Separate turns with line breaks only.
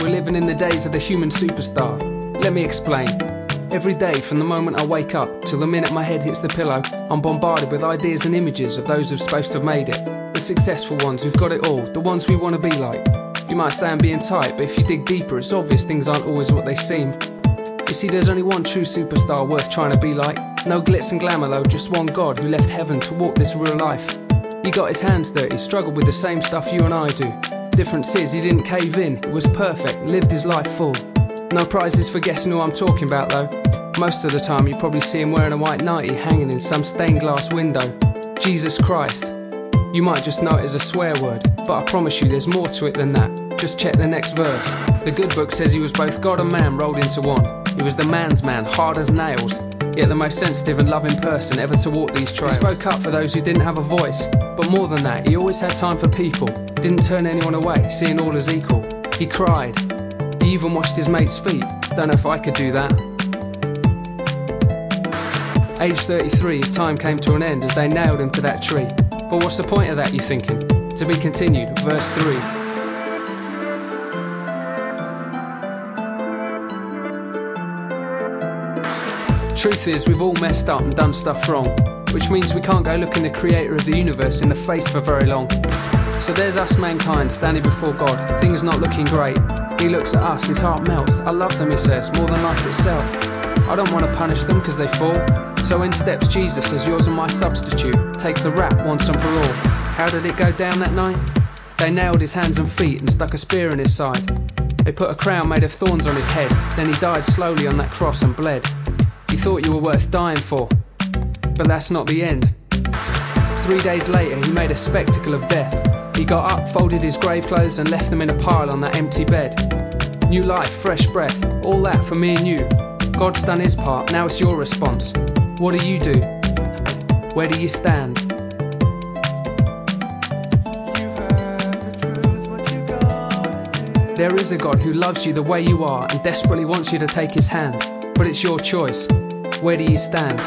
we're living in the days of the human superstar. Let me explain. Every day from the moment I wake up till the minute my head hits the pillow, I'm bombarded with ideas and images of those who've supposed to have made it. The successful ones who've got it all, the ones we want to be like. You might say I'm being tight, but if you dig deeper it's obvious things aren't always what they seem. You see, there's only one true superstar worth trying to be like. No glitz and glamour though, just one God who left heaven to walk this real life. He got his hands dirty, struggled with the same stuff you and I do. Difference is he didn't cave in, it was perfect, lived his life full. No prizes for guessing who I'm talking about though. Most of the time you probably see him wearing a white nightie hanging in some stained glass window. Jesus Christ. You might just know it as a swear word, but I promise you there's more to it than that. Just check the next verse. The good book says he was both God and man rolled into one. He was the man's man, hard as nails, yet the most sensitive and loving person ever to walk these trails. He spoke up for those who didn't have a voice, but more than that, he always had time for people. Didn't turn anyone away, seeing all as equal. He cried. He even washed his mate's feet. Don't know if I could do that. Age 33, his time came to an end as they nailed him to that tree. But what's the point of that, you thinking? To be continued, verse 3. Truth is, we've all messed up and done stuff wrong, which means we can't go looking the creator of the universe in the face for very long. So there's us mankind standing before God, things not looking great. He looks at us, his heart melts. I love them, he says, more than life itself. I don't want to punish them because they fall. So in steps Jesus as yours and my substitute, takes the rap once and for all. How did it go down that night? They nailed his hands and feet and stuck a spear in his side. They put a crown made of thorns on his head, then he died slowly on that cross and bled. You thought you were worth dying for, but that's not the end. 3 days later he made a spectacle of death. He got up, folded his grave clothes and left them in a pile on that empty bed. New life, fresh breath, all that for me and you. God's done his part, now it's your response. What do you do? Where do you stand? There is a God who loves you the way you are and desperately wants you to take his hand. But it's your choice. Where do you stand?